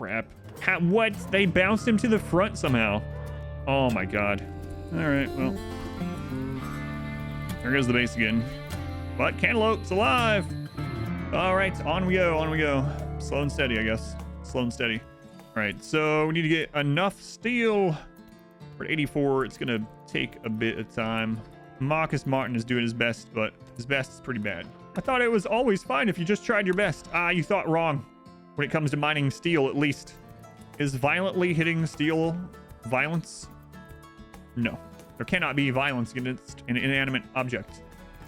crap. What? They bounced him to the front somehow. Oh my god. All right, well. There goes the base again. But Cantaloupe's alive. All right, on we go, on we go. Slow and steady, I guess. Slow and steady. All right, so we need to get enough steel. We're at 84. It's going to take a bit of time. Marcus Martin is doing his best, but his best is pretty bad. I thought it was always fine if you just tried your best. Ah, you thought wrong. When it comes to mining steel, at least. Is violently hitting steel violence? No. There cannot be violence against an inanimate object.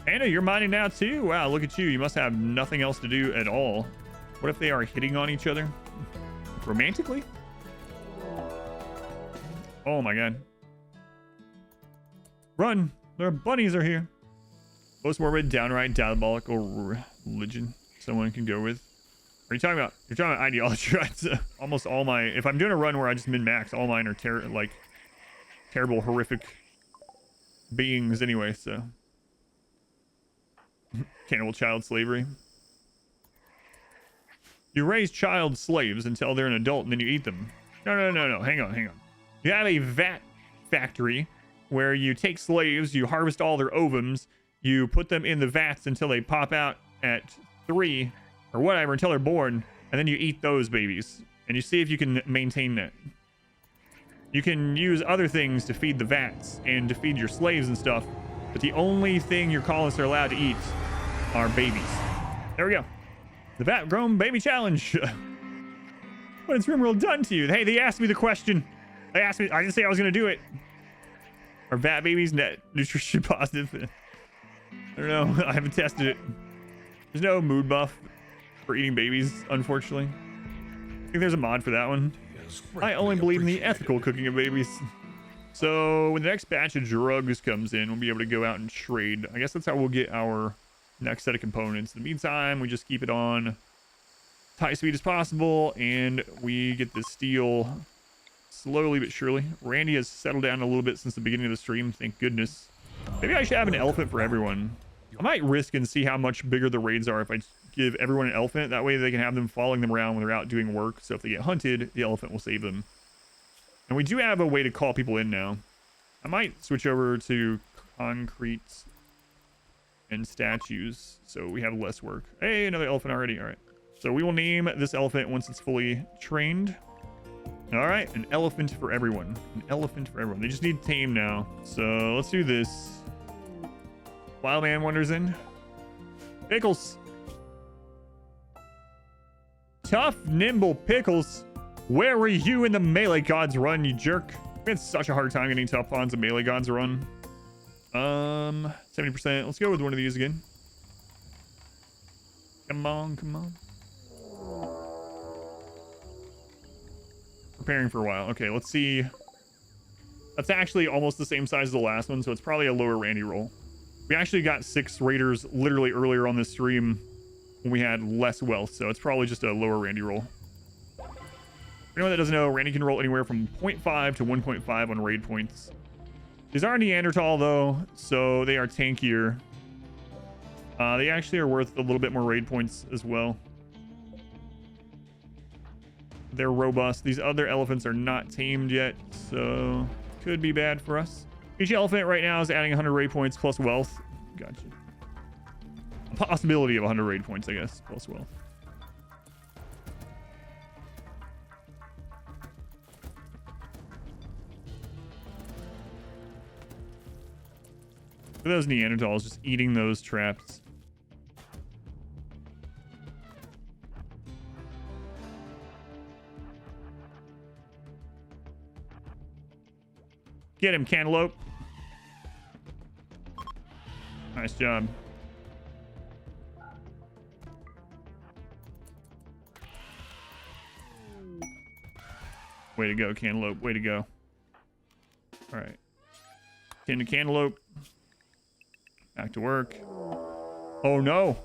Anna, you're mining now too? Wow, look at you. You must have nothing else to do at all. What if they are hitting on each other? Romantically? Oh my god. Run! Their bunnies are here. Most morbid, downright diabolical religion someone can go with. What are you talking about? You're talking about ideology, right? Almost all my... If I'm doing a run where I just min-max, all mine are terrible, horrific beings anyway, so... Cannibal child slavery. You raise child slaves until they're an adult and then you eat them. No. Hang on. You have a vat factory where you take slaves, you harvest all their ovums, you put them in the vats until they pop out at 3 or whatever, until they're born, and then you eat those babies. And you see if you can maintain that. You can use other things to feed the vats and to feed your slaves and stuff, but the only thing your colonists are allowed to eat are babies. There we go. The Vat Grown Baby Challenge. What has RimWorld done to you? Hey, they asked me the question. They asked me. I didn't say I was going to do it. Are vat babies net nutrition positive? I don't know. I haven't tested it. There's no mood buff for eating babies, unfortunately. I think there's a mod for that one. I only believe in the ethical cooking of babies. So when the next batch of drugs comes in, we'll be able to go out and trade. I guess that's how we'll get our next set of components. In the meantime, we just keep it on high speed as possible, and we get this steel slowly but surely. Randy has settled down a little bit since the beginning of the stream, thank goodness. Maybe I should have an elephant for everyone. I might risk and see how much bigger the raids are if I give everyone an elephant. That way they can have them following them around when they're out doing work. So if they get hunted, the elephant will save them. And we do have a way to call people in now. I might switch over to concrete and statues so we have less work. Hey, another elephant already. All right. So we will name this elephant once it's fully trained. All right. An elephant for everyone. An elephant for everyone. They just need tame now. So let's do this. Wild Man wanders in. Pickles. Tough, nimble Pickles. Where were you in the Melee Gods run, you jerk? We had such a hard time getting tough pawns and Melee Gods run. 70%. Let's go with one of these again. Come on. Preparing for a while. Okay, let's see. That's actually almost the same size as the last one, so it's probably a lower Randy roll. We actually got 6 raiders literally earlier on this stream when we had less wealth, so it's probably just a lower Randy roll. For anyone that doesn't know, Randy can roll anywhere from 0.5 to 1.5 on raid points. These are Neanderthal though, so they are tankier. They actually are worth a little bit more raid points as well. They're robust. These other elephants are not tamed yet, so could be bad for us. Each elephant right now is adding 100 raid points plus wealth. Gotcha. A possibility of 100 raid points, I guess, plus wealth. Look at those Neanderthals just eating those traps. Get him, Cantaloupe. Nice job. Way to go, Cantaloupe. Way to go. All right. Tend to Cantaloupe. Back to work. Oh, no.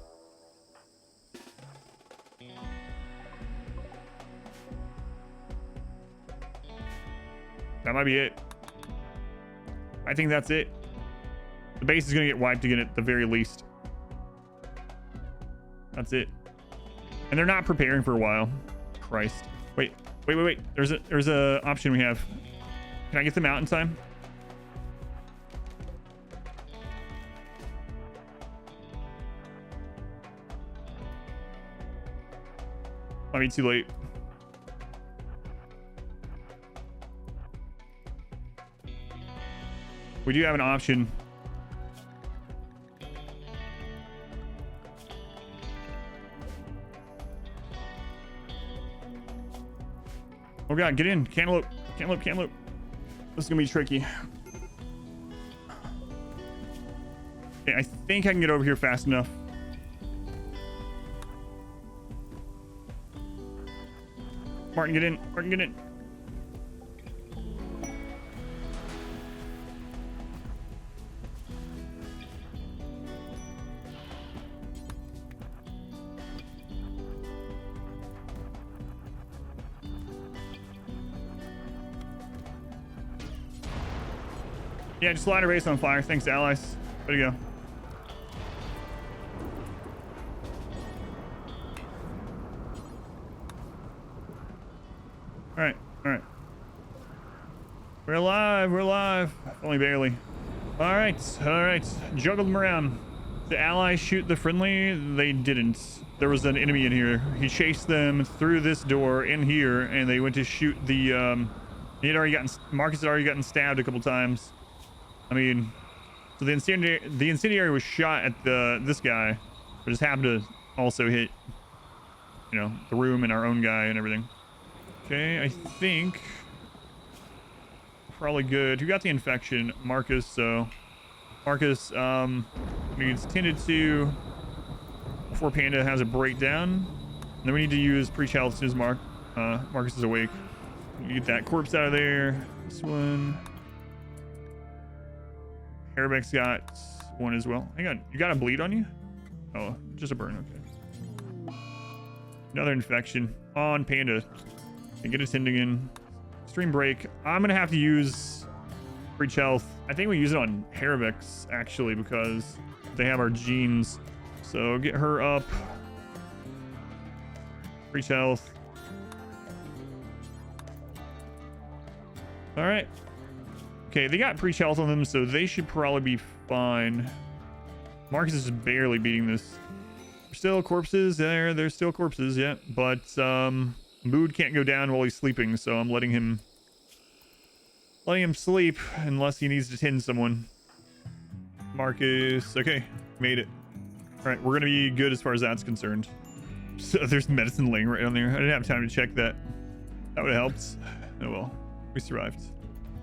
That might be it. I think that's it. The base is going to get wiped again at the very least. That's it. And they're not preparing for a while. Christ. Wait. Wait. There's a option we have. Can I get them out in time? Might be too late. We do have an option. Oh god, get in. Cantaloupe. Cantaloupe. This is gonna be tricky. Okay, I think I can get over here fast enough. Martin, get in. Martin, get in. Yeah, just light a race on fire. Thanks, allies. Way to go. All right. We're alive. Only barely. All right. Juggled them around. The allies shoot the friendly. They didn't. There was an enemy in here. He chased them through this door in here, and they went to shoot the. Marcus had already gotten stabbed a couple times. I mean, so the incendiary was shot at this guy, but just happened to also hit, the room and our own guy and everything. Okay, I think probably good. Who got the infection? Marcus. So Marcus needs tended to before Panda has a breakdown. And then we need to use preach health as soon as Marcus is awake. You get that corpse out of there. This one. Arabex got one as well. Hang on, you got a bleed on you? Oh, just a burn. Okay. Another infection on Panda. And get a tending in. Extreme break. I'm gonna have to use breach health. I think we use it on Arabex actually because they have our genes. So get her up. Breach health. All right. Okay, they got breach health on them, so they should probably be fine. Marcus is barely beating this. There's still corpses there. There's still corpses, yeah. But Mood can't go down while he's sleeping, so I'm letting him sleep unless he needs to tend someone. Marcus, okay, made it. All right, we're gonna be good as far as that's concerned. So there's medicine laying right on there. I didn't have time to check that. That would have helped. Oh well, we survived.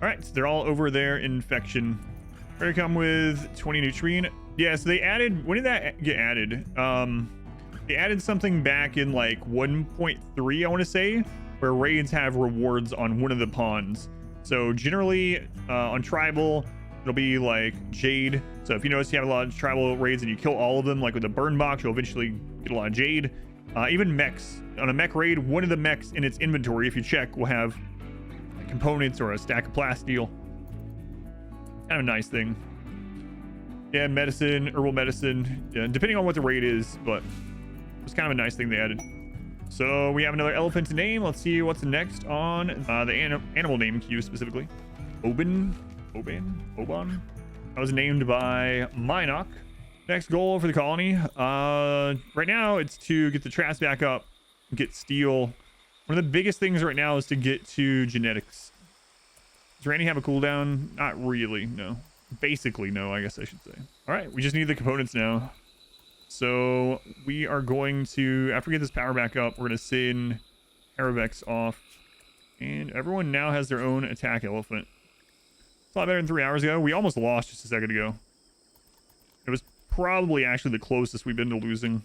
All right, so they're all over their infection. We're gonna come with 20 nutrient. Yeah, so they added, when did that get added? They added something back in like 1.3, I want to say, where raids have rewards on one of the pawns. So generally on tribal, it'll be like jade. So if you notice you have a lot of tribal raids and you kill all of them, like with a burn box, you'll eventually get a lot of jade. Even mechs. On a mech raid, one of the mechs in its inventory, if you check, will have components or a stack of plasteel. Kind of a nice thing. Yeah, medicine, herbal medicine, yeah, depending on what the raid is, but it's kind of a nice thing they added. So we have another elephant to name. Let's see what's next on the animal name queue specifically. Oban. That was named by Minoc. Next goal for the colony. Right now it's to get the traps back up, get steel. One of the biggest things right now is to get to genetics. Does Randy have a cooldown? Not really, no. Basically, no, I guess I should say. All right, we just need the components now. So we are going to, after we get this power back up, we're going to send Aravex off. And everyone now has their own attack elephant. It's a lot better than 3 hours ago. We almost lost just a second ago. It was probably actually the closest we've been to losing.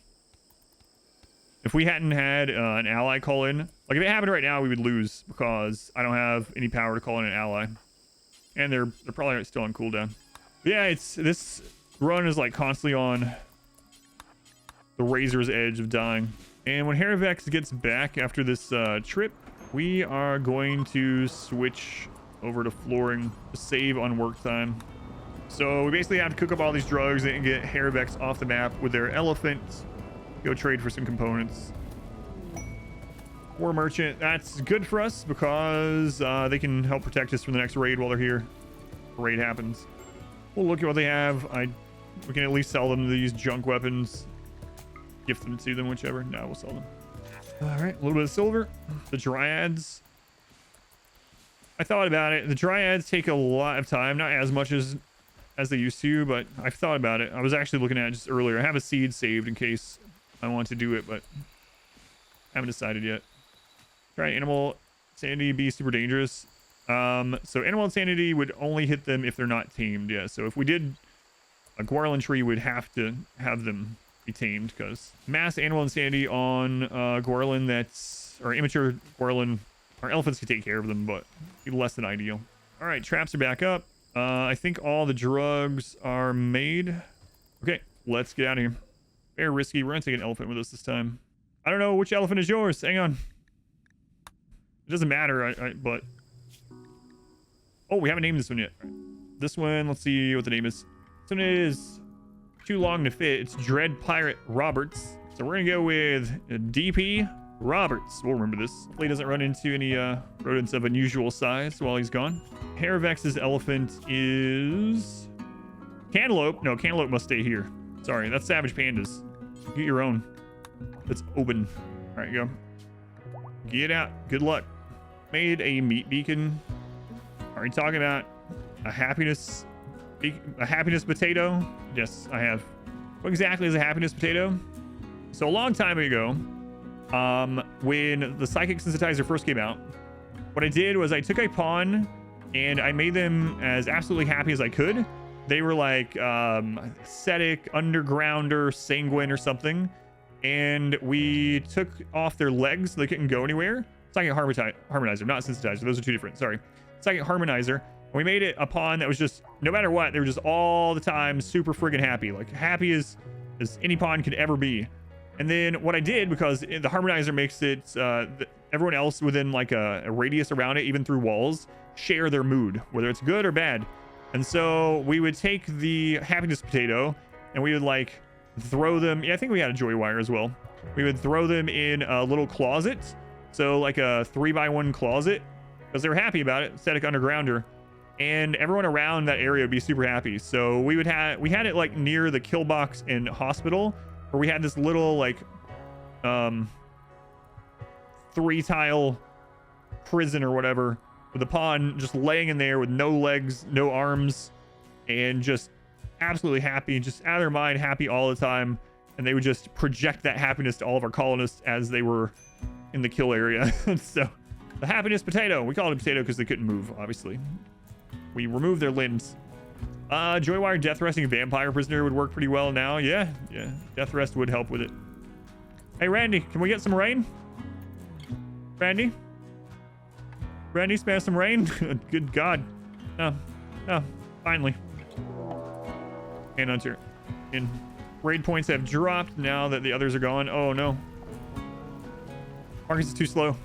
If we hadn't had an ally call in, like if it happened right now, we would lose because I don't have any power to call in an ally. And they're probably still on cooldown. But yeah, this run is like constantly on the razor's edge of dying. And when Haravex gets back after this trip, we are going to switch over to flooring to save on work time. So we basically have to cook up all these drugs and get Haravex off the map with their elephant. Go trade for some components. War merchant. That's good for us because they can help protect us from the next raid while they're here. The raid happens. We'll look at what they have. We can at least sell them these junk weapons. Gift them to them, whichever. No, we'll sell them. All right, a little bit of silver. The Dryads. I thought about it. The Dryads take a lot of time, not as much as they used to, but I've thought about it. I was actually looking at it just earlier. I have a seed saved in case I want to do it, but haven't decided yet. Try animal insanity be super dangerous. So animal insanity would only hit them if they're not tamed. Yeah, so if we did a Gwarlin tree, we'd have to have them be tamed because mass animal insanity on Gwarlin or immature Gwarlin, our elephants can take care of them, but be less than ideal. All right, traps are back up. I think all the drugs are made. Okay, let's get out of here. Very risky. We're gonna take an elephant with us this time. I don't know which elephant is yours. Hang on. It doesn't matter, but... Oh, we haven't named this one yet. This one, let's see what the name is. This one is too long to fit. It's Dread Pirate Roberts. So we're gonna go with DP Roberts. We'll remember this. Hopefully he doesn't run into any rodents of unusual size while he's gone. Haravex's elephant is... Cantaloupe. No, Cantaloupe must stay here. Sorry, that's Savage Pandas. Get your own. It's open. All right, go. Get out. Good luck. Made a meat beacon. Are you talking about a happiness potato? Yes, I have. What exactly is a happiness potato? So a long time ago, when the psychic sensitizer first came out, what I did was I took a pawn and I made them as absolutely happy as I could. They were like ascetic, undergrounder, sanguine or something. And we took off their legs so they couldn't go anywhere. Psychic harmonizer, not sensitizer. Those are two different. Sorry. Psychic harmonizer. And we made it a pawn that was just, no matter what, they were just all the time super friggin' happy. Like happy as any pawn could ever be. And then what I did, because the harmonizer makes it, everyone else within like a radius around it, even through walls, share their mood, whether it's good or bad. And so we would take the happiness potato and we would like throw them. Yeah, I think we had a joy wire as well. We would throw them in a little closet. So like a 3x1 closet because they were happy about it. Static undergrounder. And everyone around that area would be super happy. So we had it like near the kill box and hospital where we had this little like 3-tile prison or whatever with the pawn just laying in there with no legs, no arms, and just absolutely happy, just out of their mind, happy all the time. And they would just project that happiness to all of our colonists as they were in the kill area. So the happiness potato, we called it potato because they couldn't move, obviously. We removed their limbs. Joywire death resting vampire prisoner would work pretty well now. Yeah, death rest would help with it. Hey Randy, can we get some rain? Randy, spare some rain. Good God. No, finally. Manhunter. And raid points have dropped now that the others are gone. Oh no. Marcus is too slow.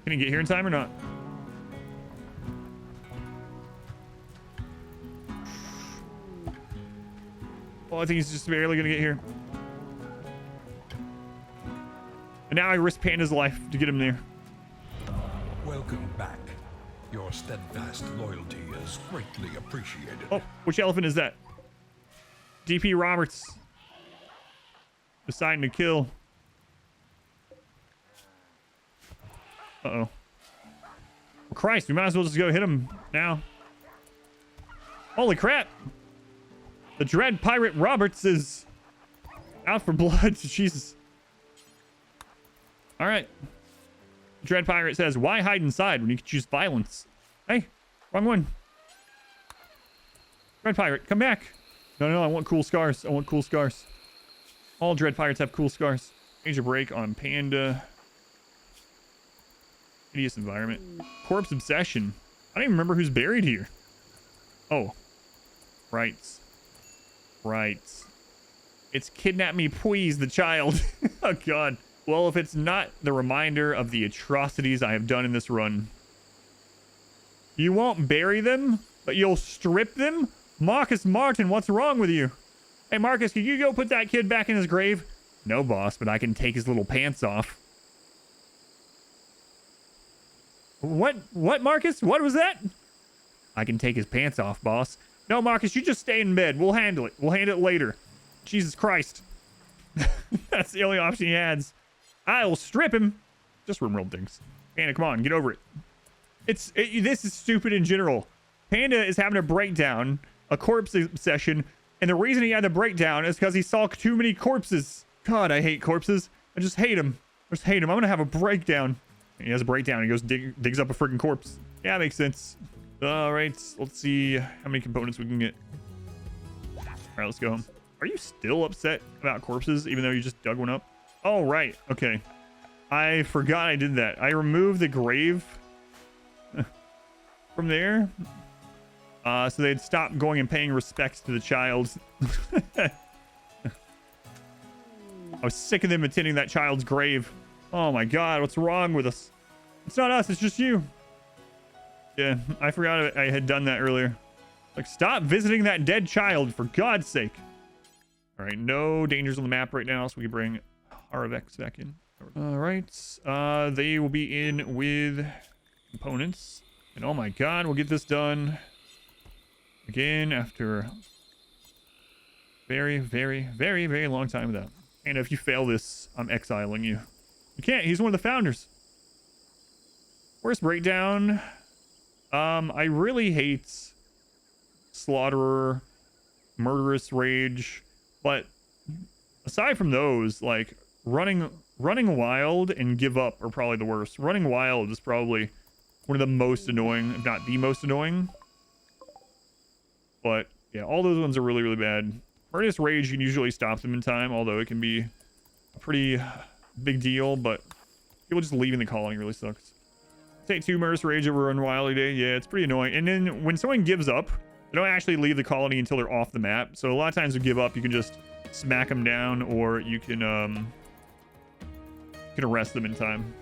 Can he get here in time or not? Well, I think he's just barely gonna get here. And now I risk Panda's life to get him there. Welcome back. Your steadfast loyalty is greatly appreciated. Oh, which elephant is that? DP Roberts. Deciding to kill. Uh-oh. Well, Christ, we might as well just go hit him now. Holy crap. The Dread Pirate Roberts is out for blood. Jesus. All right. Dread Pirate says, why hide inside when you can choose violence? Hey, wrong one. Dread Pirate, come back. No, I want cool scars. I want cool scars. All Dread Pirates have cool scars. Major break on Panda. Hideous environment. Corpse obsession. I don't even remember who's buried here. Oh. Right. It's Kidnap Me Please, the child. Oh, God. Well, if it's not the reminder of the atrocities I have done in this run. You won't bury them, but you'll strip them? Marcus Martin, what's wrong with you? Hey, Marcus, can you go put that kid back in his grave? No, boss, but I can take his little pants off. What, Marcus? What was that? I can take his pants off, boss. No, Marcus, you just stay in bed. We'll handle it. We'll handle it later. Jesus Christ. That's the only option he has. I'll strip him. Just RimWorld things. Panda, come on, get over it. This is stupid in general. Panda is having a breakdown, a corpse obsession, and the reason he had the breakdown is because he saw too many corpses. God, I hate corpses. I just hate them. I just hate them. I'm gonna have a breakdown. He has a breakdown. He goes digs up a freaking corpse. Yeah, makes sense. All right, let's see how many components we can get. All right, let's go home. Are you still upset about corpses, even though you just dug one up? Oh, right. Okay. I forgot I did that. I removed the grave from there. So they'd stop going and paying respects to the child. I was sick of them attending that child's grave. Oh my God, what's wrong with us? It's not us, it's just you. Yeah, I forgot I had done that earlier. Like, stop visiting that dead child, for God's sake. All right, no dangers on the map right now, so we can bring RFX back in. All right, they will be in with components. And oh my God, we'll get this done again after very, very, very, very long time without. And if you fail this, I'm exiling you. You can't, he's one of the founders. Worst breakdown. I really hate Slaughterer, Murderous Rage, but aside from those, like running wild and give up are probably the worst. Running wild is probably one of the most annoying, if not the most annoying. But yeah, all those ones are really, really bad. Murderous Rage, you can usually stop them in time, although it can be a pretty big deal, but people just leaving the colony really sucks. Take 2 Murderous Rage over Run Wildly Day. Yeah, it's pretty annoying. And then when someone gives up, they don't actually leave the colony until they're off the map. So a lot of times you give up, you can just smack them down, or you can arrest them in time.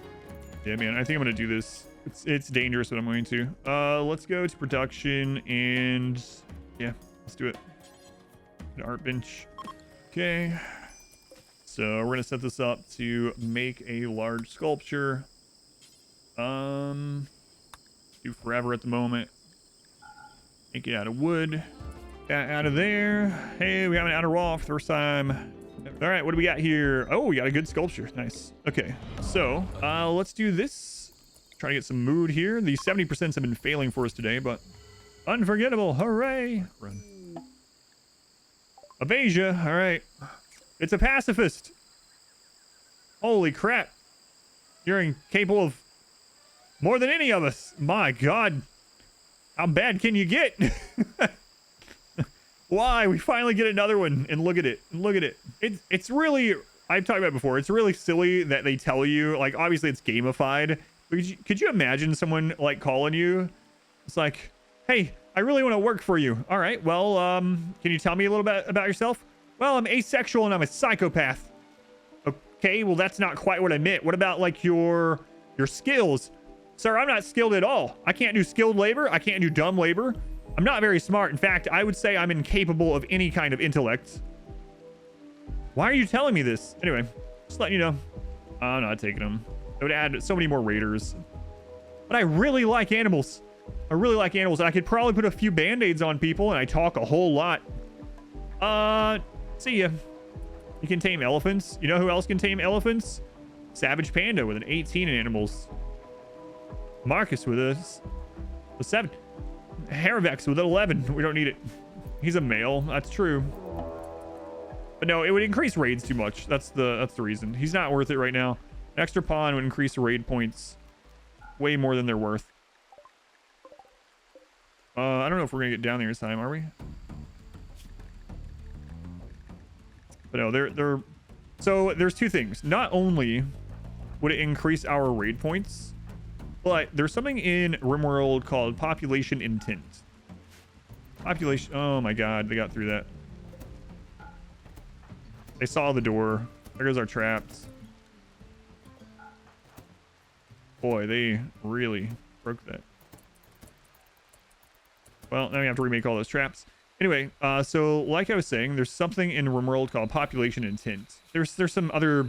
Yeah, man, I think I'm gonna do this. It's dangerous, but I'm going to. Let's go to production and yeah, let's do it. An art bench. Okay. So we're gonna set this up to make a large sculpture. Do forever at the moment. Make it out of wood. Out of there. Hey, we have an outer wall for the first time. All right, what do we got here? Oh, we got a good sculpture. Nice. Okay, so let's do this. Try to get some mood here. The 70% have been failing for us today, but unforgettable. Hooray. Run. Evasia. All right. It's a pacifist. Holy crap. You're incapable of more than any of us. My God. How bad can you get? Why? We finally get another one. And look at it. Look at it. It's really, I've talked about it before, it's really silly that they tell you, like, obviously it's gamified. But could you imagine someone, like, calling you? It's like, hey, I really want to work for you. All right, well, can you tell me a little bit about yourself? Well, I'm asexual and I'm a psychopath. Okay, well, that's not quite what I meant. What about, like, your skills? Sir, I'm not skilled at all. I can't do skilled labor. I can't do dumb labor. I'm not very smart. In fact, I would say I'm incapable of any kind of intellect. Why are you telling me this? Anyway, just letting you know. I'm not taking them. It would add so many more raiders. But I really like animals. I really like animals. I could probably put a few band-aids on people, and I talk a whole lot. See ya. You can tame elephants. You know who else can tame elephants? Savage Panda with an 18 in animals. Marcus with a 7. Haravex with an 11. We don't need it. He's a male. That's true. But no, it would increase raids too much. That's the reason. He's not worth it right now. An extra pawn would increase the raid points way more than they're worth. I don't know if we're gonna get down there this time, are we? But no, they're so there's two things. Not only would it increase our raid points, but there's something in RimWorld called population intent. Population. Oh my God, they got through that. They saw the door. There goes our traps. Boy, they really broke that. Well, now we have to remake all those traps. Anyway, so like I was saying, there's something in RimWorld called population intent. There's some other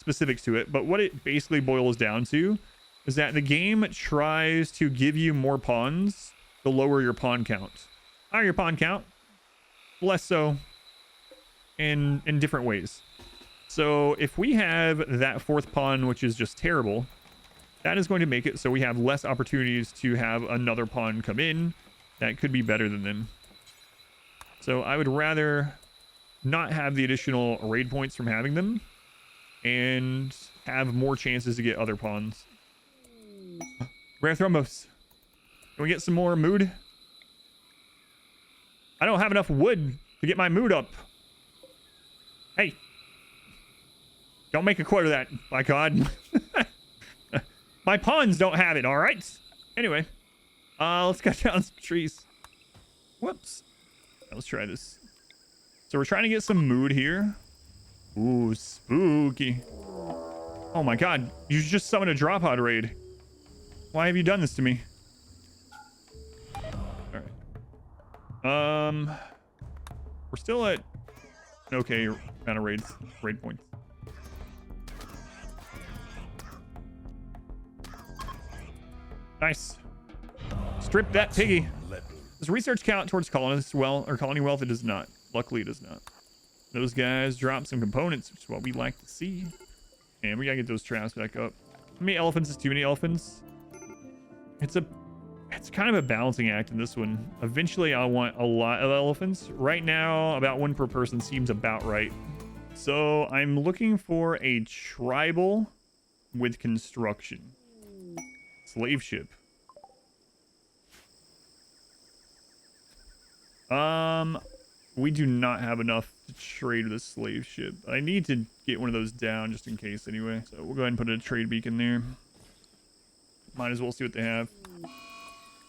specifics to it, but what it basically boils down to is that the game tries to give you more pawns to lower your pawn count. Higher your pawn count, less so in different ways. So if we have that fourth pawn, which is just terrible, that is going to make it so we have less opportunities to have another pawn come in that could be better than them. So I would rather not have the additional raid points from having them and have more chances to get other pawns. Rare Thrombos. Can we get some more mood? I don't have enough wood to get my mood up. Hey. Don't make a quote of that, by God. My pawns don't have it, all right? Anyway, let's cut down some trees. Whoops. Let's try this. So we're trying to get some mood here. Ooh, spooky. Oh my God, you just summoned a drop pod raid. Why have you done this to me? All right. We're still at an okay amount of raid points. Nice. Strip that piggy. Does research count towards colonist wealth or colony wealth? It does not. Luckily, it does not. Those guys drop some components, which is what we like to see. And we gotta get those traps back up. How many elephants is too many elephants? It's kind of a balancing act in this one. Eventually, I want a lot of elephants. Right now, about one per person seems about right. So I'm looking for a tribal with construction. Slave ship. We do not have enough to trade with a slave ship. I need to get one of those down just in case anyway. So we'll go ahead and put a trade beacon there. Might as well see what they have.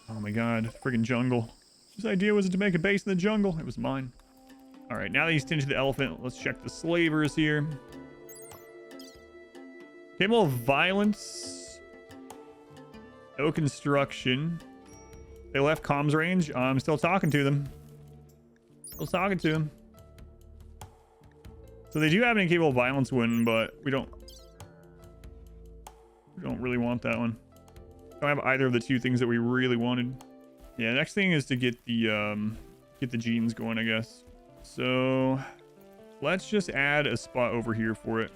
Oh my God, friggin' jungle. Whose idea was it to make a base in the jungle? It was mine. All right, now that he's tended to the elephant, let's check the slavers here. Capable of violence. No construction. They left comms range. I'm still talking to them. Still talking to them. So they do have an incapable of violence one, but we don't really want that one. Don't have either of the two things that we really wanted. Yeah, next thing is to get the genes going, I guess. So let's just add a spot over here for it.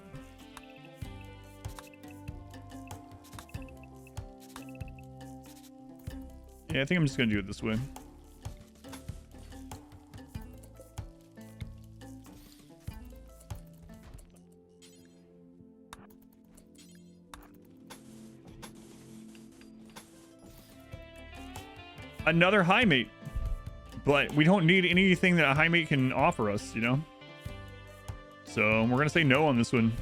Yeah, I think I'm just gonna do it this way. Another high mate, but we don't need anything that a high mate can offer us, you know. So we're gonna say no on this one.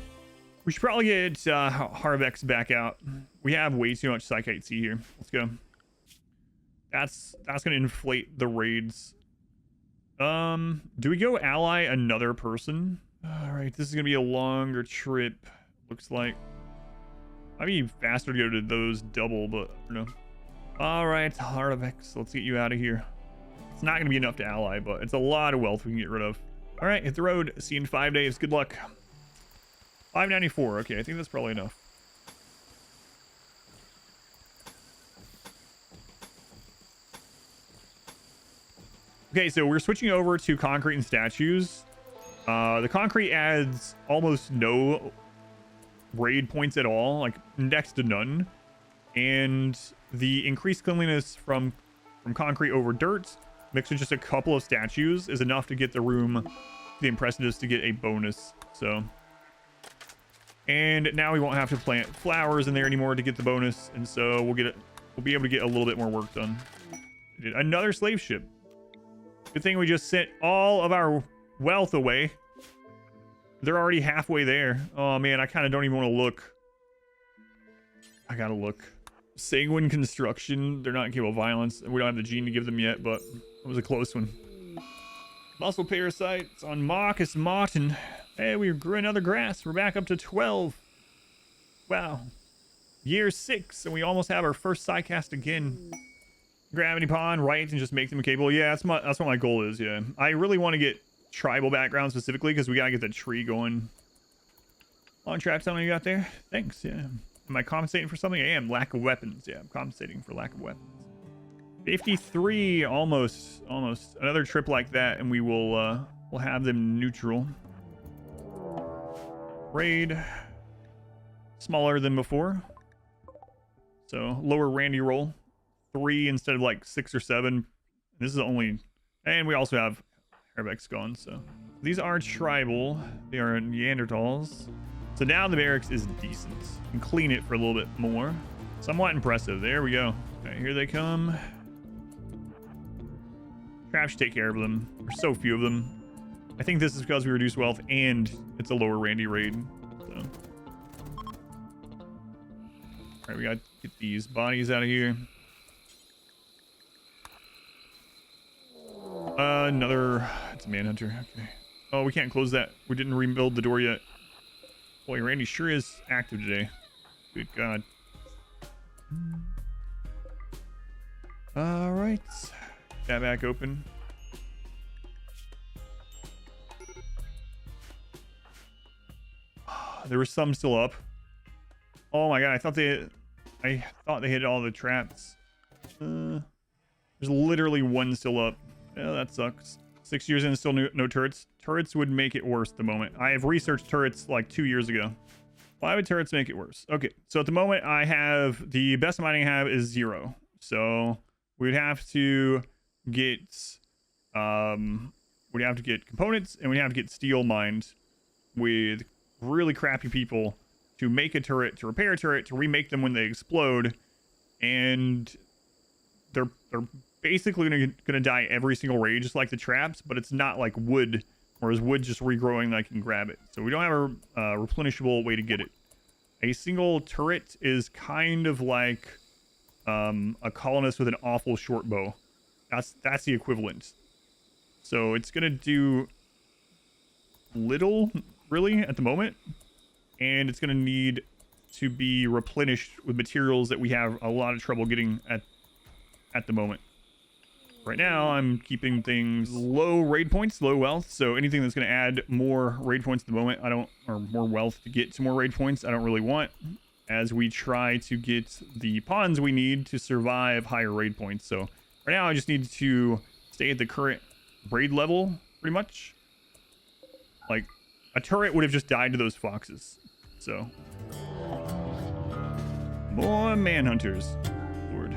We should probably get Harvex back out. We have way too much Psychite C here. Let's go. That's gonna inflate the raids. Do we go ally another person? All right, this is gonna be a longer trip. Looks like. Might be faster to go to those double, but I don't know. All right, Harvex, let's get you out of here. It's not gonna be enough to ally, but it's a lot of wealth we can get rid of. All right, hit the road. See you in 5 days. Good luck. 594. Okay, I think that's probably enough. Okay, so we're switching over to concrete and statues. The concrete adds almost no raid points at all, like next to none. And the increased cleanliness from concrete over dirt mixed with just a couple of statues is enough to get the room, the impressiveness, to get a bonus. So, and now we won't have to plant flowers in there anymore to get the bonus, and so we'll be able to get a little bit more work done. Another slave ship. Good thing we just sent all of our wealth away. They're already halfway there. Oh man, I kind of don't even want to look. I gotta look. Sanguine construction. They're not capable of violence. We don't have the gene to give them yet, but it was a close one. Muscle parasites on Marcus Martin. Hey, we grew another grass. We're back up to 12. Wow. Year 6, and we almost have our first Psycast again. Gravity pond, right, and just make them capable. Yeah, that's what my goal is. Yeah, I really want to get tribal background specifically because we gotta get the tree going. Long traps, how many you got there? Thanks. Yeah. Am I compensating for something? I am. Lack of weapons. Yeah, I'm compensating for lack of weapons. 53, almost. Another trip like that, and we'll have them neutral. Raid. Smaller than before. So lower Randy roll. 3 instead of like 6 or 7. This is only, and we also have Herbex gone. So these are tribal. They are Neanderthals. So now the barracks is decent. And clean it for a little bit more. Somewhat impressive. There we go. Okay, here they come. Traps should take care of them. There's so few of them. I think this is because we reduce wealth and it's a lower Randy raid. So. Alright, we gotta get these bodies out of here. Another, it's a manhunter. Okay. Oh, we can't close that. We didn't rebuild the door yet. Boy, Randy sure is active today. Good God. All right. That back open. There was some still up. Oh my God, I thought they hit all the traps. There's literally one still up. Yeah, that sucks. 6 years in, still no turrets. Turrets would make it worse at the moment. I have researched turrets like 2 years ago. Why would turrets make it worse? Okay, so at the moment I have the best mining I have is 0. So we'd have to get components and we'd have to get steel mined with really crappy people to make a turret, to repair a turret, to remake them when they explode, and they're basically gonna die every single raid, just like the traps, but it's not like wood, whereas wood just regrowing and I can grab it. So we don't have a replenishable way to get it. A single turret is kind of like a colonist with an awful short bow. That's the equivalent. So it's gonna do little really at the moment, and it's gonna need to be replenished with materials that we have a lot of trouble getting at the moment. Right now, I'm keeping things low raid points, low wealth. So anything that's going to add more raid points at the moment, or more wealth to get to more raid points, I don't really want. As we try to get the pawns we need to survive higher raid points. So right now, I just need to stay at the current raid level, pretty much. Like a turret would have just died to those foxes. So more manhunters. Lord.